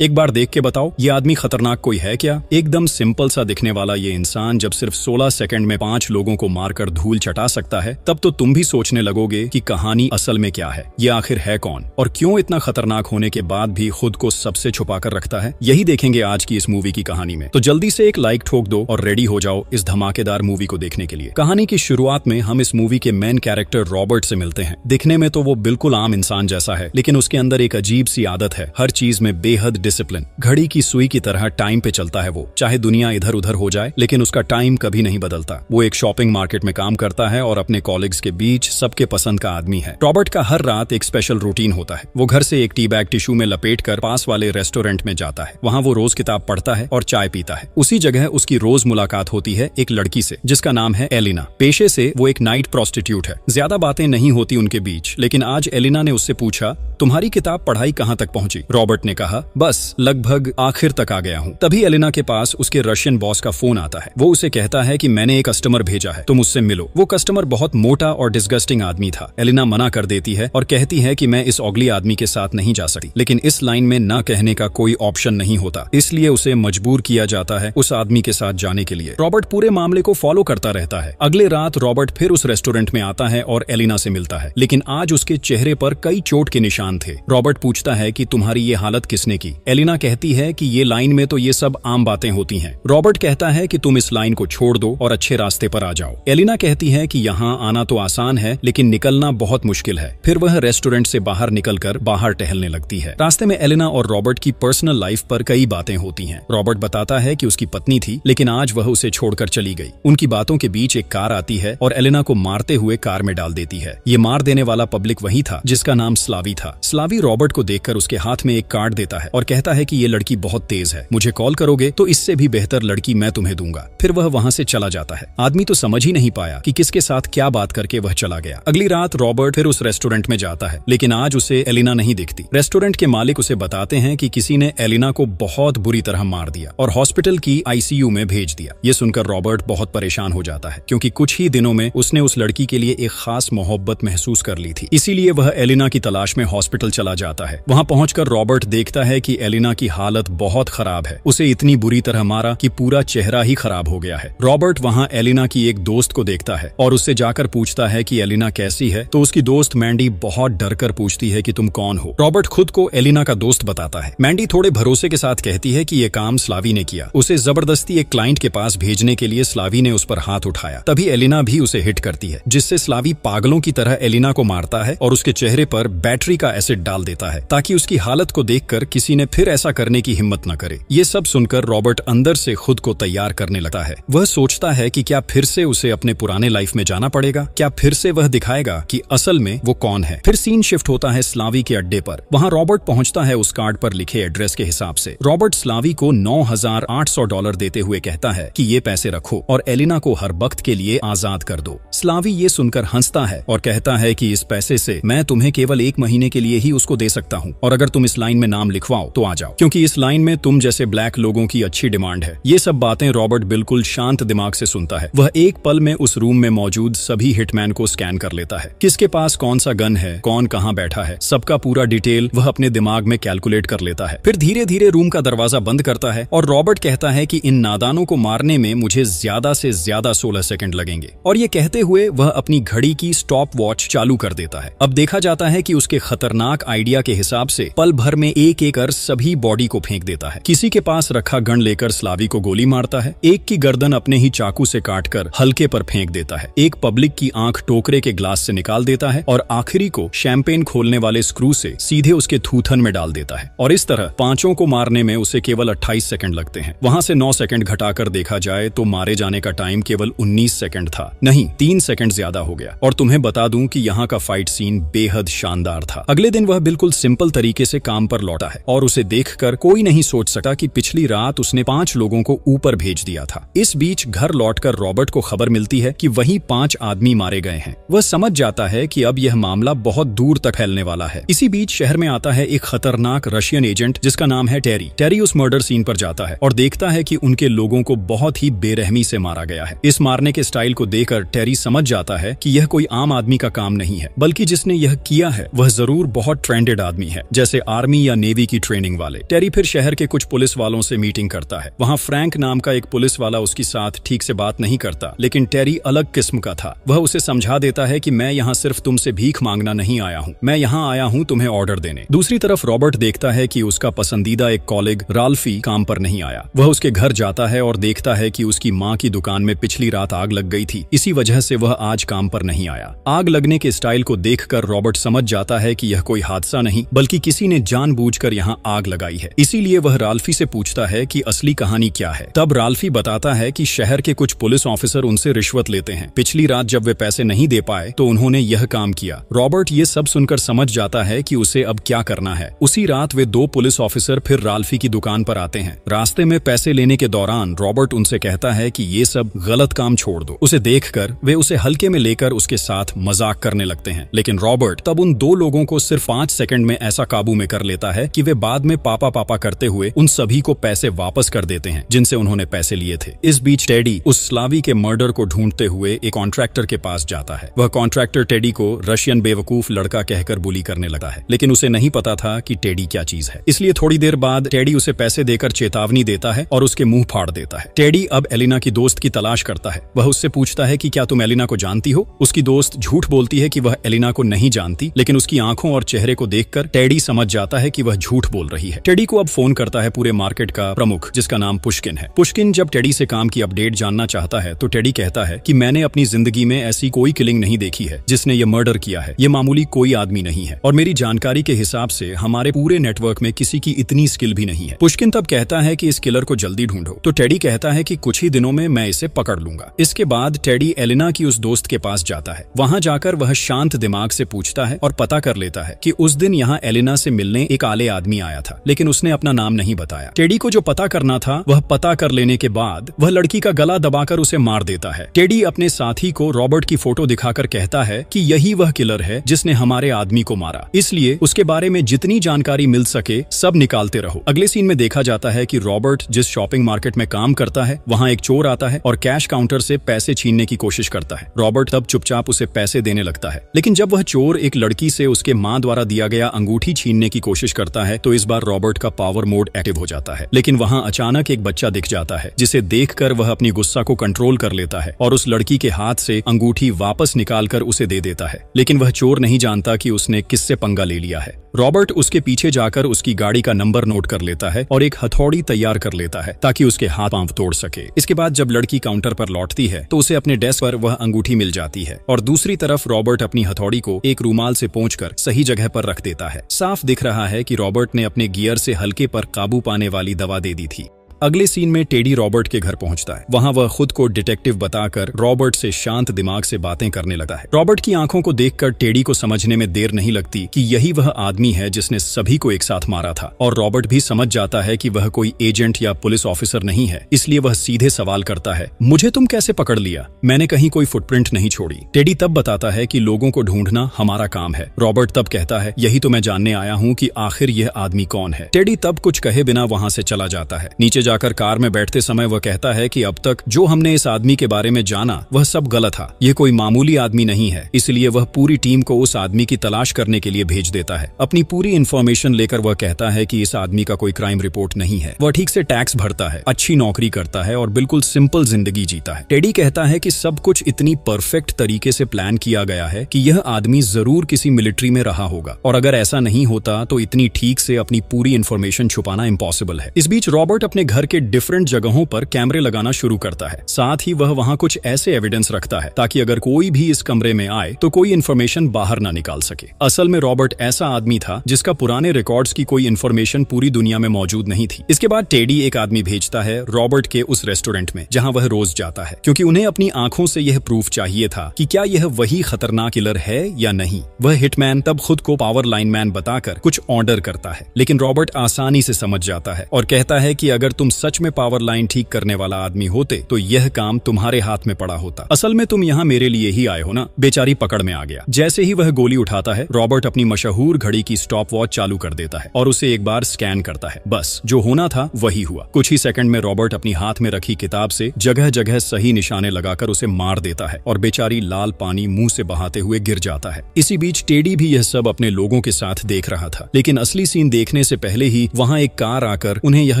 एक बार देख के बताओ, ये आदमी खतरनाक कोई है क्या? एकदम सिंपल सा दिखने वाला ये इंसान जब सिर्फ 16 सेकंड में 5 लोगों को मारकर धूल चटा सकता है, तब तो तुम भी सोचने लगोगे कि कहानी असल में क्या है, ये आखिर है कौन और क्यों इतना खतरनाक होने के बाद भी खुद को सबसे छुपा कर रखता है। यही देखेंगे आज की इस मूवी की कहानी में। तो जल्दी से एक लाइक ठोक दो और रेडी हो जाओ इस धमाकेदार मूवी को देखने के लिए। कहानी की शुरुआत में हम इस मूवी के मेन कैरेक्टर रॉबर्ट से मिलते हैं। दिखने में तो वो बिल्कुल आम इंसान जैसा है, लेकिन उसके अंदर एक अजीब सी आदत है, हर चीज में बेहद डिसिप्लिन। घड़ी की सुई की तरह टाइम पे चलता है वो, चाहे दुनिया इधर उधर हो जाए, लेकिन उसका टाइम कभी नहीं बदलता। वो एक शॉपिंग मार्केट में काम करता है और अपने कॉलीग्स के बीच सबके पसंद का आदमी है। रॉबर्ट का हर रात एक स्पेशल रूटीन होता है। वो घर से एक टी बैग टिश्यू में लपेटकर पास वाले रेस्टोरेंट में जाता है। वहाँ वो रोज किताब पढ़ता है और चाय पीता है। उसी जगह उसकी रोज मुलाकात होती है एक लड़की से जिसका नाम है एलिना। पेशे से वो एक नाइट प्रोस्टिट्यूट है। ज्यादा बातें नहीं होती उनके बीच, लेकिन आज एलिना ने उससे पूछा, तुम्हारी किताब पढ़ाई कहाँ तक पहुंची? रॉबर्ट ने कहा, बस लगभग आखिर तक आ गया हूँ। तभी एलिना के पास उसके रशियन बॉस का फोन आता है। वो उसे कहता है कि मैंने एक कस्टमर भेजा है, तुम उससे मिलो। वो कस्टमर बहुत मोटा और डिस्गस्टिंग आदमी था। एलिना मना कर देती है और कहती है कि मैं इस ऑगली आदमी के साथ नहीं जा सकती, लेकिन इस लाइन में ना कहने का कोई ऑप्शन नहीं होता, इसलिए उसे मजबूर किया जाता है उस आदमी के साथ जाने के लिए। रॉबर्ट पूरे मामले को फॉलो करता रहता है। अगले रात रॉबर्ट फिर उस रेस्टोरेंट में आता है और एलिना से मिलता है, लेकिन आज उसके चेहरे पर कई चोट के निशान थे। रॉबर्ट पूछता है कि तुम्हारी ये हालत किसने की? एलिना कहती है कि ये लाइन में तो ये सब आम बातें होती हैं। रॉबर्ट कहता है कि तुम इस लाइन को छोड़ दो और अच्छे रास्ते पर आ जाओ। एलिना कहती है कि यहाँ आना तो आसान है, लेकिन निकलना बहुत मुश्किल है। फिर वह रेस्टोरेंट से बाहर निकलकर बाहर टहलने लगती है। रास्ते में एलिना और रॉबर्ट की पर्सनल लाइफ पर कई बातें होती हैं। रॉबर्ट बताता है कि उसकी पत्नी थी, लेकिन आज वह उसे छोड़कर चली गई। उनकी बातों के बीच एक कार आती है और एलिना को मारते हुए कार में डाल देती है। ये मार देने वाला पब्लिक वही था जिसका नाम स्लावी था। स्लावी रॉबर्ट को देखकर उसके हाथ में एक कार्ड देता है और कहता है कि ये लड़की बहुत तेज है, मुझे कॉल करोगे तो इससे भी बेहतर लड़की मैं तुम्हें दूंगा। फिर वह वहां से चला जाता है। आदमी तो समझ ही नहीं पाया कि किसके साथ क्या बात करके वह चला गया। अगली रात रॉबर्ट फिर उस रेस्टोरेंट में जाता है, लेकिन आज उसे एलिना नहीं दिखती। रेस्टोरेंट के मालिक उसे बताते हैं कि किसी ने एलिना को बहुत बुरी तरह मार दिया और हॉस्पिटल की आईसीयू में भेज दिया। ये सुनकर रॉबर्ट बहुत परेशान हो जाता है, क्योंकि कुछ ही दिनों में उसने उस लड़की के लिए एक खास मोहब्बत महसूस कर ली थी। इसीलिए वह एलिना की तलाश में हॉस्पिटल चला जाता है। वहां पहुंचकर रॉबर्ट देखता है कि एलिना की हालत बहुत खराब है। उसे इतनी बुरी तरह मारा कि पूरा चेहरा ही खराब हो गया है। रॉबर्ट वहां एलिना की एक दोस्त को देखता है और उससे जाकर पूछता है कि एलिना कैसी है। तो उसकी दोस्त मैंडी बहुत डर कर पूछती है कि तुम कौन हो? रॉबर्ट खुद को एलिना का दोस्त बताता है। मैंडी थोड़े भरोसे के साथ कहती है कि यह काम स्लावी ने किया। उसे जबरदस्ती एक क्लाइंट के पास भेजने के लिए स्लावी ने उस पर हाथ उठाया। तभी एलिना भी उसे हिट करती है, जिससे स्लावी पागलों की तरह एलिना को मारता है और उसके चेहरे पर बैटरी का एसिड डाल देता है, ताकि उसकी हालत को देखकर किसी ने फिर ऐसा करने की हिम्मत न करे। ये सब सुनकर रॉबर्ट अंदर से खुद को तैयार करने लगता है। वह सोचता है कि क्या फिर से उसे अपने पुराने लाइफ में जाना पड़ेगा? क्या फिर से वह दिखाएगा कि असल में वो कौन है? फिर सीन शिफ्ट होता है स्लावी के अड्डे पर। वहाँ रॉबर्ट पहुंचता है उस कार्ड पर लिखे एड्रेस के हिसाब से। रॉबर्ट स्लावी को $9,800 देते हुए कहता है कि ये पैसे रखो और एलिना को हर वक्त के लिए आजाद कर दो। स्लावी ये सुनकर हंसता है और कहता है कि इस पैसे से मैं तुम्हें केवल 1 महीने के लिए ही उसको दे सकता हूँ, और अगर तुम इस लाइन में नाम लिखवाओ तो आ जाओ, क्योंकि इस लाइन में तुम जैसे ब्लैक लोगों की अच्छी डिमांड है। ये सब बातें रॉबर्ट बिल्कुल शांत दिमाग से सुनता है। वह एक पल में उस रूम में मौजूद सभी हिटमैन को स्कैन कर लेता है। किसके पास कौन सा गन है, कौन कहाँ बैठा है, सबका पूरा डिटेल वह अपने दिमाग में कैलकुलेट कर लेता है। फिर धीरे धीरे रूम का दरवाजा बंद करता है और रॉबर्ट कहता है कि इन नादानों को मारने में मुझे ज्यादा से ज्यादा 16 सेकंड लगेंगे, और ये कहते हुए वह अपनी घड़ी की स्टॉप वॉच चालू कर देता है। अब देखा जाता है कि उसके खतरनाक आइडिया के हिसाब से पल भर में एक एक कर सभी बॉडी को फेंक देता है। किसी के पास रखा गन लेकर स्लावी को गोली मारता है, एक की गर्दन अपने ही चाकू से काटकर हल्के पर फेंक देता है, एक पब्लिक की आंख टोकरे के ग्लास से निकाल देता है और आखिरी को शैंपेन खोलने वाले स्क्रू से सीधे उसके थूथन में डाल देता है। और इस तरह 5 को मारने में उसे केवल 28 सेकंड लगते हैं। वहां से 9 सेकंड घटाकर देखा जाए तो मारे जाने का टाइम केवल 19 सेकंड था, नहीं 3 सेकंड ज्यादा हो गया। और तुम्हें बता दूं कि यहाँ का फाइट सीन बेहद शानदार था। अगले दिन वह बिल्कुल सिंपल तरीके से काम पर लौटा है और उसे देखकर कोई नहीं सोच सकता कि पिछली रात उसने 5 लोगों को ऊपर भेज दिया था। इस बीच घर लौटकर रॉबर्ट को खबर मिलती है कि वही 5 आदमी मारे गए हैं। वह समझ जाता है कि अब यह मामला बहुत दूर तक फैलने वाला है। इसी बीच शहर में आता है एक खतरनाक रशियन एजेंट जिसका नाम है टेरी। टेरी उस मर्डर सीन पर जाता है और देखता है कि उनके लोगों को बहुत ही बेरहमी से मारा गया है। इस मारने के स्टाइल को देखकर टेरी समझ जाता है कि यह कोई आम आदमी का काम नहीं है, बल्कि जिसने यह किया है वह जरूर बहुत ट्रेंडेड आदमी है, जैसे आर्मी या नेवी की ट्रेनिंग ट्रेनिंग वाले। टेरी फिर शहर के कुछ पुलिस वालों से मीटिंग करता है। वहाँ फ्रैंक नाम का एक पुलिस वाला उसके साथ ठीक से बात नहीं करता, लेकिन टेरी अलग किस्म का था। वह उसे समझा देता है कि मैं यहाँ सिर्फ तुमसे भीख मांगना नहीं आया हूँ, मैं यहाँ आया हूँ तुम्हें ऑर्डर देने। दूसरी तरफ रॉबर्ट देखता है कि उसका पसंदीदा एक कॉलीग राल्फी काम पर नहीं आया। वह उसके घर जाता है और देखता है कि उसकी माँ की दुकान में पिछली रात आग लग गई थी, इसी वजह से वह आज काम पर नहीं आया। आग लगने के स्टाइल को देखकर रॉबर्ट समझ जाता है कि यह कोई हादसा नहीं बल्कि किसी ने जानबूझकर यहाँ आग लगाई है। इसीलिए वह राल्फी से पूछता है कि असली कहानी क्या है। तब राल्फी बताता है कि शहर के कुछ पुलिस ऑफिसर उनसे रिश्वत लेते हैं। पिछली रात जब वे पैसे नहीं दे पाए तो उन्होंने यह काम किया। रॉबर्ट ये सब सुनकर समझ जाता है कि उसे अब क्या करना है। उसी रात वे दो पुलिस ऑफिसर फिर राल्फी की दुकान पर आते हैं। रास्ते में पैसे लेने के दौरान रॉबर्ट उनसे कहता है कि ये सब गलत काम छोड़ दो। उसे देखकर वे उसे हल्के में लेकर उसके साथ मजाक करने लगते हैं, लेकिन रॉबर्ट तब उन दो लोगों को सिर्फ 5 सेकंड में ऐसा काबू में कर लेता है कि वे बाद में पापा पापा करते हुए उन सभी को पैसे वापस कर देते हैं जिनसे उन्होंने पैसे लिए थे। इस बीच टेडी उस स्लावी के मर्डर को ढूंढते हुए एक कॉन्ट्रैक्टर के पास जाता है। वह कॉन्ट्रैक्टर टेडी को रशियन बेवकूफ लड़का कहकर बुली करने लगा है, लेकिन उसे नहीं पता था कि टेडी क्या चीज है। इसलिए थोड़ी देर बाद टेडी उसे पैसे देकर चेतावनी देता है और उसके मुंह फाड़ देता है। टेडी अब एलिना की दोस्त की तलाश करता है। वह उससे पूछता है कि क्या तुम एलिना को जानती हो। उसकी दोस्त झूठ बोलती है कि वह एलिना को नहीं जानती, लेकिन उसकी आंखों और चेहरे को देखकर टेडी समझ जाता है कि वह झूठ बोल रही है। टेडी को अब फोन करता है पूरे मार्केट का प्रमुख, जिसका नाम पुष्किन है। पुष्किन जब टेडी से काम की अपडेट जानना चाहता है तो टेडी कहता है कि मैंने अपनी जिंदगी में ऐसी कोई किलिंग नहीं देखी है जिसने ये मर्डर किया है। ये मामूली कोई आदमी नहीं है और मेरी जानकारी के हिसाब से हमारे पूरे नेटवर्क में किसी की इतनी स्किल भी नहीं है। पुष्किन तब कहता है कि इस किलर को जल्दी ढूंढो, तो टेडी कहता है कि कुछ ही दिनों में मैं इसे पकड़ लूंगा। इसके बाद टेडी एलिना की उस दोस्त के पास जाता है। वहां जाकर वह शांत दिमाग से पूछता है और पता कर लेता है कि उस दिन यहाँ एलिना से मिलने एक आले आदमी आया था, लेकिन उसने अपना नाम नहीं बताया। टेडी को जो पता करना था वह पता कर लेने के बाद वह लड़की का गला दबाकर उसे मार देता है। टेडी अपने साथी को रॉबर्ट की फोटो दिखाकर कहता है कि यही वह किलर है जिसने हमारे आदमी को मारा, इसलिए उसके बारे में जितनी जानकारी मिल सके सब निकालते रहो। अगले सीन में देखा जाता है कि रॉबर्ट जिस शॉपिंग मार्केट में काम करता है वहाँ एक चोर आता है और कैश काउंटर से पैसे छीनने की कोशिश करता है। रॉबर्ट तब चुपचाप उसे पैसे देने लगता है, लेकिन जब वह चोर एक लड़की से उसके माँ द्वारा दिया गया अंगूठी छीनने की कोशिश करता है तो इस बार रॉबर्ट का पावर मोड एक्टिव हो जाता है। लेकिन वहाँ अचानक एक बच्चा दिख जाता है जिसे देखकर वह अपनी गुस्सा को कंट्रोल कर लेता है और उस लड़की के हाथ से अंगूठी वापस निकालकर उसे दे देता है। लेकिन वह चोर नहीं जानता कि उसने किससे पंगा ले लिया है। रॉबर्ट उसके पीछे जाकर उसकी गाड़ी का नंबर नोट कर लेता है और एक हथौड़ी तैयार कर लेता है ताकि उसके हाथ पांव तोड़ सके। इसके बाद जब लड़की काउंटर पर लौटती है तो उसे अपने डेस्क पर वह अंगूठी मिल जाती है और दूसरी तरफ रॉबर्ट अपनी हथौड़ी को एक रूमाल से पोंछकर सही जगह पर रख देता है। साफ दिख रहा है कि रॉबर्ट ने अपने गियर से हल्के पर काबू पाने वाली दवा दे दी थी। अगले सीन में टेडी रॉबर्ट के घर पहुंचता है। वहां वह खुद को डिटेक्टिव बताकर रॉबर्ट से शांत दिमाग से बातें करने लगा है। रॉबर्ट की आंखों को देखकर टेडी को समझने में देर नहीं लगती कि यही वह आदमी है जिसने सभी को एक साथ मारा था और रॉबर्ट भी समझ जाता है कि वह कोई एजेंट या पुलिस ऑफिसर नहीं है। इसलिए वह सीधे सवाल करता है, मुझे तुम कैसे पकड़ लिया? मैंने कहीं कोई फुटप्रिंट नहीं छोड़ी। टेडी तब बताता है कि लोगों को ढूंढना हमारा काम है। रॉबर्ट तब कहता है, यही तो मैं जानने आया हूँ कि आखिर यह आदमी कौन है। टेडी तब कुछ कहे बिना वहां से चला जाता है। नीचे जाकर कार में बैठते समय वह कहता है कि अब तक जो हमने इस आदमी के बारे में जाना वह सब गलत था। ये कोई मामूली आदमी नहीं है। इसलिए वह पूरी टीम को उस आदमी की तलाश करने के लिए भेज देता है। अपनी पूरी इन्फॉर्मेशन लेकर वह कहता है कि इस आदमी का कोई क्राइम रिपोर्ट नहीं है। वह ठीक से टैक्स भरता है, अच्छी नौकरी करता है और बिल्कुल सिंपल जिंदगी जीता है। टेडी कहता है कि सब कुछ इतनी परफेक्ट तरीके से प्लान किया गया है कि यह आदमी जरूर किसी मिलिट्री में रहा होगा और अगर ऐसा नहीं होता तो इतनी ठीक से अपनी पूरी इन्फॉर्मेशन छुपाना इम्पॉसिबल है। इस बीच रॉबर्ट अपने घर के डिफरेंट जगहों पर कैमरे लगाना शुरू करता है। साथ ही वह वहां कुछ ऐसे एविडेंस रखता है ताकि अगर कोई भी इस कमरे में आए तो कोई इन्फॉर्मेशन बाहर ना निकाल सके। असल में रॉबर्ट ऐसा आदमी था जिसका पुराने रिकॉर्ड्स की कोई इन्फॉर्मेशन पूरी दुनिया में मौजूद नहीं थी। इसके बाद टेडी एक आदमी भेजता है रॉबर्ट के उस रेस्टोरेंट में जहां वह रोज जाता है, क्योंकि उन्हें अपनी आंखों से यह प्रूफ चाहिए था कि क्या यह वही खतरनाक किलर है या नहीं। वह हिटमैन तब खुद को पावर लाइनमैन बताकर कुछ ऑर्डर करता है, लेकिन रॉबर्ट आसानी से समझ जाता है और कहता है कि अगर तुम सच में पावर लाइन ठीक करने वाला आदमी होते तो यह काम तुम्हारे हाथ में पड़ा होता। असल में तुम यहाँ मेरे लिए ही आए हो ना। बेचारी पकड़ में आ गया। जैसे ही वह गोली उठाता है, रॉबर्ट अपनी मशहूर घड़ी की स्टॉप वॉच चालू कर देता है और उसे एक बार स्कैन करता है। बस जो होना था वही हुआ। कुछ ही सेकंड में रॉबर्ट अपनी हाथ में रखी किताब से जगह जगह सही निशाने लगाकर उसे मार देता है और बेचारी लाल पानी मुंह से बहाते हुए गिर जाता है। इसी बीच टेडी भी यह सब अपने लोगों के साथ देख रहा था, लेकिन असली सीन देखने से पहले ही वहां एक कार आकर उन्हें यह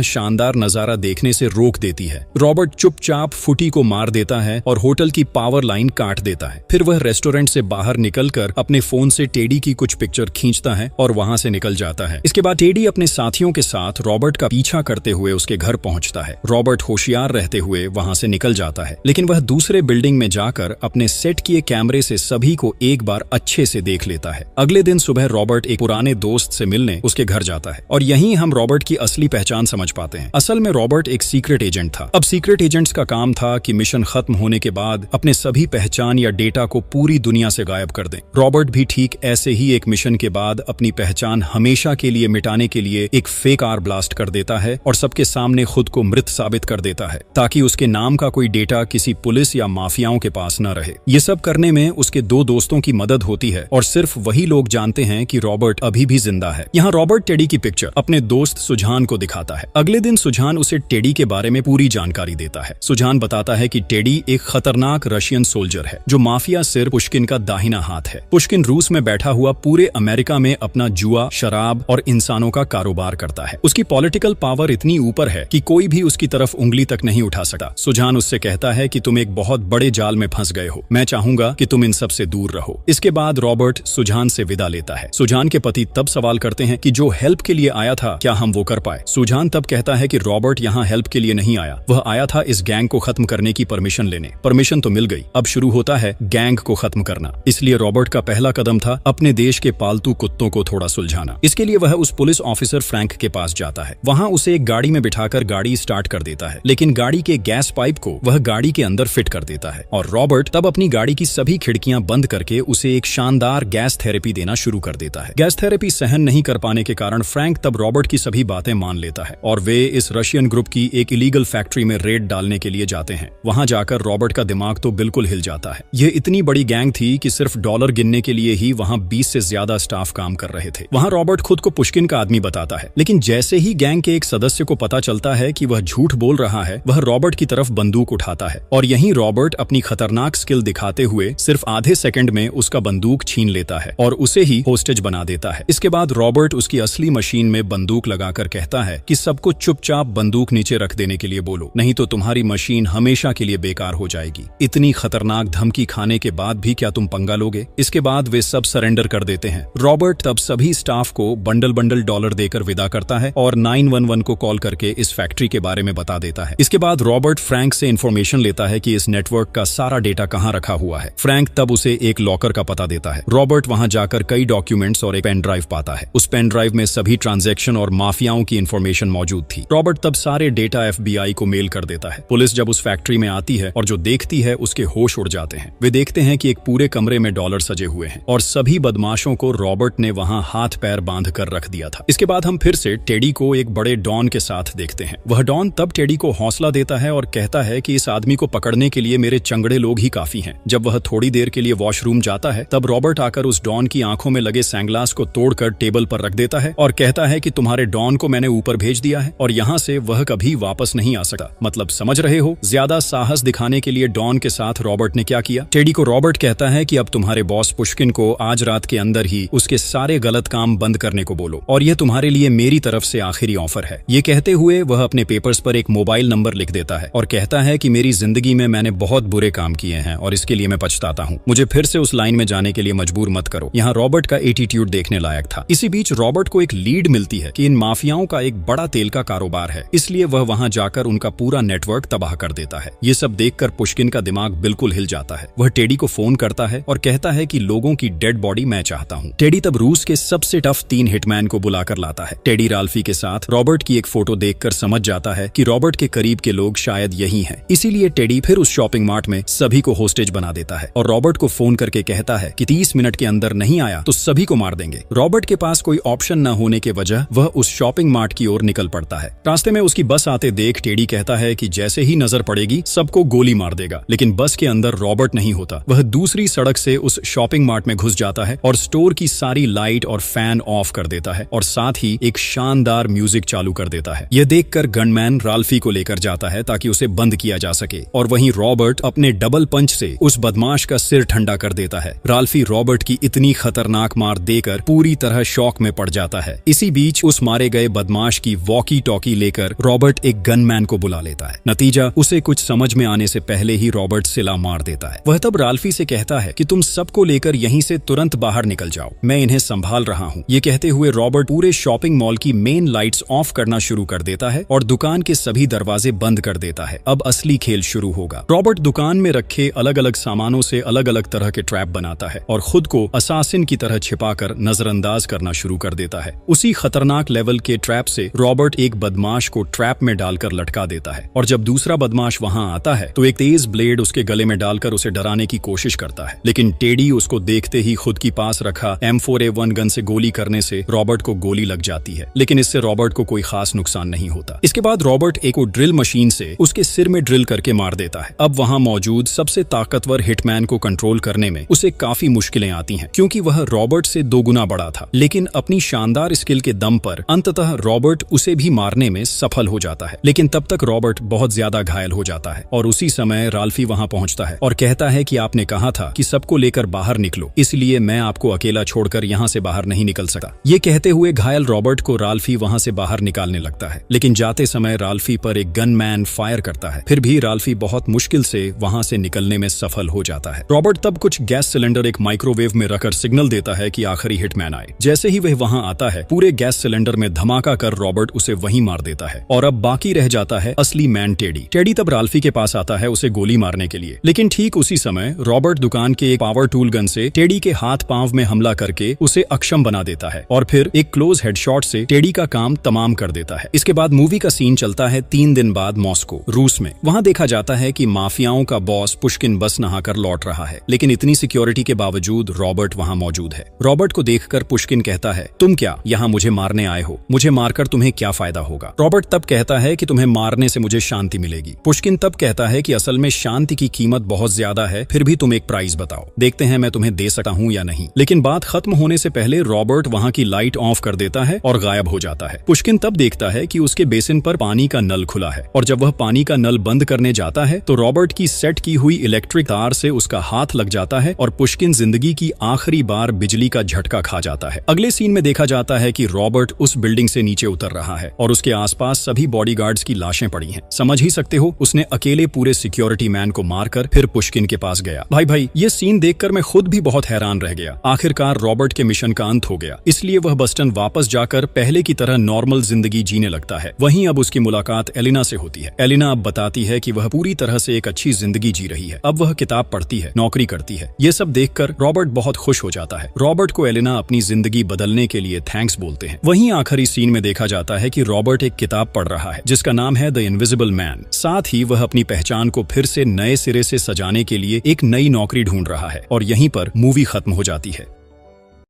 शानदार नजारा देखने से रोक देती है। रॉबर्ट चुपचाप फुटी को मार देता है और होटल की पावर लाइन काट देता है। फिर वह रेस्टोरेंट से बाहर निकलकर अपने फोन से टेडी की कुछ पिक्चर खींचता है और वहां से निकल जाता है। इसके बाद टेडी अपने साथियों के साथ रॉबर्ट का पीछा करते हुए उसके घर पहुंचता है। रॉबर्ट होशियार रहते हुए वहां से निकल जाता है, लेकिन वह दूसरे बिल्डिंग में जाकर अपने सेट किए कैमरे से सभी को एक बार अच्छे से देख लेता है। अगले दिन सुबह रॉबर्ट एक पुराने दोस्त से मिलने उसके घर जाता है और यहीं हम रॉबर्ट की असली पहचान समझ पाते हैं। असल में रॉबर्ट एक सीक्रेट एजेंट था। अब सीक्रेट एजेंट्स का काम था कि मिशन खत्म होने के बाद अपने सभी पहचान या डेटा को पूरी दुनिया से गायब कर दें। रॉबर्ट भी ठीक ऐसे ही एक मिशन के बाद अपनी पहचान हमेशा के लिए मिटाने के लिए एक फेक कार ब्लास्ट कर देता है और सबके सामने खुद को मृत साबित कर देता है, ताकि उसके नाम का कोई डेटा किसी पुलिस या माफियाओं के पास न रहे। ये सब करने में उसके दो दोस्तों की मदद होती है और सिर्फ वही लोग जानते हैं कि रॉबर्ट अभी भी जिंदा है। यहाँ रॉबर्ट टेडी की पिक्चर अपने दोस्त सुजान को दिखाता है। अगले दिन सुजान उसे टेडी के बारे में पूरी जानकारी देता है। सुजान बताता है कि टेडी एक खतरनाक रशियन सोल्जर है जो माफिया सिर पुश्किन का दाहिना हाथ है। पुश्किन रूस में बैठा हुआ पूरे अमेरिका में अपना जुआ, शराब और इंसानों का कारोबार करता है। उसकी पॉलिटिकल पावर इतनी ऊपर है कि कोई भी उसकी तरफ उंगली तक नहीं उठा सकता। सुजान उससे कहता है कि तुम एक बहुत बड़े जाल में फंस गए हो, मैं चाहूंगा कि तुम इन सब से दूर रहो। इसके बाद रॉबर्ट सुजान से विदा लेता है। सुजान के पति तब सवाल करते हैं कि जो हेल्प के लिए आया था क्या हम वो कर पाए। सुजान तब कहता है कि रॉबर्ट यहाँ हेल्प के लिए नहीं आया, वह आया था इस गैंग को खत्म करने की परमिशन लेने। परमिशन तो मिल गई, अब शुरू होता है गैंग को खत्म करना। इसलिए रॉबर्ट का पहला कदम था अपने देश के पालतू कुत्तों को थोड़ा सुलझाना। इसके लिए वह उस पुलिस ऑफिसर फ्रैंक के पास जाता है। वहां उसे एक गाड़ी में बिठाकर गाड़ी स्टार्ट कर देता है, लेकिन गाड़ी के गैस पाइप को वह गाड़ी के अंदर फिट कर देता है और रॉबर्ट तब अपनी गाड़ी की सभी खिड़कियां बंद करके उसे एक शानदार गैस थेरेपी देना शुरू कर देता है। गैस थेरेपी सहन नहीं कर पाने के कारण फ्रैंक तब रॉबर्ट की सभी बातें मान लेता है और वे इस रशियन ग्रुप की एक इलीगल फैक्ट्री में रेड डालने के लिए जाते हैं। वहां जाकर रॉबर्ट का दिमाग तो बिल्कुल हिल जाता है। यह इतनी बड़ी गैंग थी कि सिर्फ डॉलर गिनने के लिए ही वहां 20 से ज्यादा स्टाफ काम कर रहे थे। वहां रॉबर्ट खुद को पुश्किन का आदमी बताता है, लेकिन जैसे ही गैंग के एक सदस्य को पता चलता है कि वह झूठ बोल रहा है, वह रॉबर्ट की तरफ बंदूक उठाता है और यहीं रॉबर्ट अपनी खतरनाक स्किल दिखाते हुए सिर्फ आधे सेकंड में उसका बंदूक छीन लेता है और उसे ही होस्टेज बना देता है। इसके बाद रॉबर्ट उसकी असली मशीन में बंदूक लगाकर कहता है कि सबको चुपचाप बंदूक नीचे रख देने के लिए बोलो, नहीं तो तुम्हारी मशीन हमेशा के लिए बेकार हो जाएगी। इतनी खतरनाक धमकी खाने के बाद भी क्या तुम पंगा लोगे? इसके बाद वे सब सरेंडर कर देते हैं। रॉबर्ट तब सभी स्टाफ को बंडल बंडल डॉलर देकर विदा करता है और 911 को कॉल करके इस फैक्ट्री के बारे में बता देता है। इसके बाद रॉबर्ट फ्रैंक से इंफॉर्मेशन लेता है कि इस नेटवर्क का सारा डेटा कहाँ रखा हुआ है। फ्रैंक तब उसे एक लॉकर का पता देता है। रॉबर्ट वहां जाकर कई डॉक्यूमेंट्स और एक पेन ड्राइव पाता है। उस पेन ड्राइव में सभी ट्रांजैक्शन और माफियाओं की इंफॉर्मेशन मौजूद थी। रॉबर्ट तब सारे डेटा FBI को मेल कर देता है। पुलिस जब उस फैक्ट्री में आती है और जो देखती है उसके होश उड़ जाते हैं। वे देखते हैं कि एक पूरे कमरे में डॉलर सजे हुए हैं और सभी बदमाशों को रॉबर्ट ने वहां हाथ पैर बांध कर रख दिया था। इसके बाद हम फिर से टेडी को एक बड़े डॉन के साथ देखते हैं। वह डॉन तब टेडी को हौसला देता है और कहता है कि इस आदमी को पकड़ने के लिए मेरे चंगड़े लोग ही काफी हैं। जब वह थोड़ी देर के लिए वॉशरूम जाता है, तब रॉबर्ट आकर उस डॉन की आंखों में लगे सैंग्लास को तोड़कर टेबल पर रख देता है और कहता है कि तुम्हारे डॉन को मैंने ऊपर भेज दिया है और यहाँ से वह कभी वापस नहीं आ सकता। मतलब समझ रहे हो? ज्यादा साहस दिखाने के लिए डॉन के साथ रॉबर्ट ने क्या किया। टेडी को रॉबर्ट कहता है कि अब तुम्हारे बॉस पुश्किन को आज रात के अंदर ही उसके सारे गलत काम बंद करने को बोलो और यह तुम्हारे लिए मेरी तरफ से आखिरी ऑफर है। ये कहते हुए वह अपने पेपर्स पर एक मोबाइल नंबर लिख देता है और कहता है कि मेरी जिंदगी में मैंने बहुत बुरे काम किए हैं और इसके लिए मैं पछताता हूँ। मुझे फिर से उस लाइन में जाने के लिए मजबूर मत करो। यहाँ रॉबर्ट का एटीट्यूड देखने लायक था। इसी बीच रॉबर्ट को एक लीड मिलती है कि इन माफियाओं का एक बड़ा तेल का कारोबार है, इसलिए वह वहां जाकर उनका पूरा नेटवर्क तबाह कर देता है। ये सब देखकर पुश्किन का दिमाग बिल्कुल हिल जाता है। वह टेडी को फोन करता है और कहता है कि लोगों की डेड बॉडी मैं चाहता हूँ। टेडी तब रूस के सबसे टफ 3 हिटमैन को बुलाकर लाता है। टेडी राल्फी के साथ रॉबर्ट की एक फोटो देखकर समझ जाता है कि रॉबर्ट के करीब के लोग शायद यही हैं। इसीलिए टेडी फिर उस शॉपिंग मार्ट में सभी को होस्टेज बना देता है और रॉबर्ट को फोन करके कहता है कि 30 मिनट के अंदर नहीं आया तो सभी को मार देंगे। रॉबर्ट के पास कोई ऑप्शन न होने के वजह वह उस शॉपिंग मार्ट की ओर निकल पड़ता है। रास्ते में उसकी बस आते देख टेडी कहता है कि जैसे ही नजर पड़ेगी सबको गोली मार देगा, लेकिन बस के अंदर रॉबर्ट नहीं होता। वह दूसरी सड़क से उस शॉपिंग मार्ट में घुस जाता है और स्टोर की सारी लाइट और फैन ऑफ कर देता है और साथ ही एक शानदार म्यूजिक चालू कर देता है। यह देखकर गनमैन राल्फी को लेकर जाता है ताकि उसे बंद किया जा सके और वहीं रॉबर्ट अपने डबल पंच से उस बदमाश का सिर ठंडा कर देता है। राल्फी रॉबर्ट की इतनी खतरनाक मार देकर पूरी तरह शॉक में पड़ जाता है। इसी बीच उस मारे गए बदमाश की वॉकी टॉकी लेकर रॉबर्ट एक गनमैन को बुला लेता है। नतीजा, उसे कुछ समझ में आने से पहले ही रॉबर्ट सिला मार देता है। वह तब राल्फी से कहता है कि तुम सबको लेकर यहीं से तुरंत बाहर निकल जाओ, मैं इन्हें संभाल रहा हूँ। ये कहते हुए रॉबर्ट पूरे शॉपिंग मॉल की मेन लाइट्स ऑफ करना शुरू कर देता है और दुकान के सभी दरवाजे बंद कर देता है। अब असली खेल शुरू होगा। रॉबर्ट दुकान में रखे अलग अलग सामानों से अलग अलग तरह के ट्रैप बनाता है और खुद को असासिन की तरह छिपाकर नजरअंदाज करना शुरू कर देता है। उसी खतरनाक लेवल के ट्रैप से रॉबर्ट एक बदमाश को ट्रैप में डालकर लटका देता है और जब दूसरा बदमाश वहां आता है तो एक तेज ब्लेड उसके गले में डालकर उसे डराने की कोशिश करता है, लेकिन टेडी उसको देखते ही खुद की पास रखा M4A1 गन से गोली करने से रॉबर्ट को गोली लग जाती है, लेकिन इससे रॉबर्ट को कोई खास नुकसान नहीं होता। इसके बाद रॉबर्ट एक ड्रिल मशीन से उसके सिर में ड्रिल करके मार देता है। अब वहां मौजूद सबसे ताकतवर हिटमैन को कंट्रोल करने में उसे काफी मुश्किलें आती हैं, क्योंकि वह रॉबर्ट से 2 गुना बड़ा था, लेकिन अपनी शानदार स्किल के दम पर अंततः रॉबर्ट उसे भी मारने में सफल हो जाता है। लेकिन तब तक रॉबर्ट बहुत ज्यादा घायल हो जाता है और उसी समय राल्फी वहां पहुंचता है और कहता है कि आपने कहा था कि सबको लेकर बाहर निकलो, इसलिए मैं आपको अकेला छोड़कर यहाँ से बाहर नहीं निकल सका। ये कहते हुए घायल रॉबर्ट को राल्फी वहां से बाहर निकालने लगता है, लेकिन जाते समय राल्फी पर एक गनमैन फायर करता है। फिर भी राल्फी बहुत मुश्किल से वहां से निकलने में सफल हो जाता है। रॉबर्ट तब कुछ गैस सिलेंडर एक माइक्रोवेव में रखकर सिग्नल देता है कि आखिरी हिटमैन आए। जैसे ही वह वहां आता है, पूरे गैस सिलेंडर में धमाका कर रॉबर्ट उसे वहीं मार देता है और अब बाकी रह जाता है असली मैन टेडी। टेडी तब राल्फी के पास आता है उसे गोली मारने के लिए, लेकिन ठीक उसी समय रॉबर्ट दुकान के एक पावर टूल गन से टेडी के हाथ पांव में हमला करके उसे अक्षम बना देता है और फिर एक क्लोज हेडशॉट से टेडी का काम तमाम कर देता है। इसके बाद मूवी का सीन चलता है 3 दिन बाद मॉस्को, रूस में। वहां देखा जाता है कि माफियाओं का बॉस पुष्किन बस नहाकर लौट रहा है, लेकिन इतनी सिक्योरिटी के बावजूद रॉबर्ट वहां मौजूद है। रॉबर्ट को देखकर पुष्किन कहता है, तुम क्या यहाँ मुझे मारने आए हो? मुझे मारकर तुम्हें क्या फायदा होगा? रॉबर्ट तब कहता है कि तुम्हें मारने से मुझे शांति मिलेगी। पुष्किन तब कहता है कि असल में शांति की कीमत बहुत ज्यादा है, फिर भी तुम एक प्राइस बताओ, देखते हैं मैं तुम्हें दे सकता हूँ या नहीं। लेकिन बात खत्म होने से पहले रॉबर्ट वहां की लाइट ऑफ कर देता है और गायब हो जाता है। पुष्किन तब देखता है कि उसके बेसिन पर पानी का नल खुला है और जब वह पानी का नल बंद करने जाता है तो रॉबर्ट की सेट की हुई इलेक्ट्रिक तार से उसका हाथ लग जाता है और पुष्किन जिंदगी की आखिरी बार बिजली का झटका खा जाता है। अगले सीन में देखा जाता है कि रॉबर्ट उस बिल्डिंग से नीचे उतर रहा है और उसके आसपास सभी बॉडीगार्ड्स की लाशें पड़ी हैं। समझ ही सकते हो, उसने अकेले पूरे सिक्योरिटी मैन को मारकर फिर पुष्किन के पास गया। भाई ये सीन देखकर मैं खुद भी बहुत हैरान रह गया। आखिरकार रॉबर्ट के मिशन का अंत हो गया, इसलिए वह बस्टन वापस जाकर पहले की तरह नॉर्मल जिंदगी जीने लगता है। वहीं अब उसकी मुलाकात एलिना से होती है। एलिना अब बताती है कि वह पूरी तरह से एक अच्छी जिंदगी जी रही है। अब वह किताब पढ़ती है, नौकरी करती है। ये सब देखकर रॉबर्ट बहुत खुश हो जाता है। रॉबर्ट को एलिना अपनी जिंदगी बदलने के लिए थैंक्स बोलते हैं। वहीं आखिरी सीन में देखा जाता है कि रॉबर्ट एक किताब पढ़ रहा है जिसका नाम है द इनविजिबल मैन। साथ ही वह अपनी पहचान को फिर से नए सिरे से सजाने के लिए एक नई नौकरी ढूंढ रहा है और यहीं पर मूवी खत्म हो जाती है।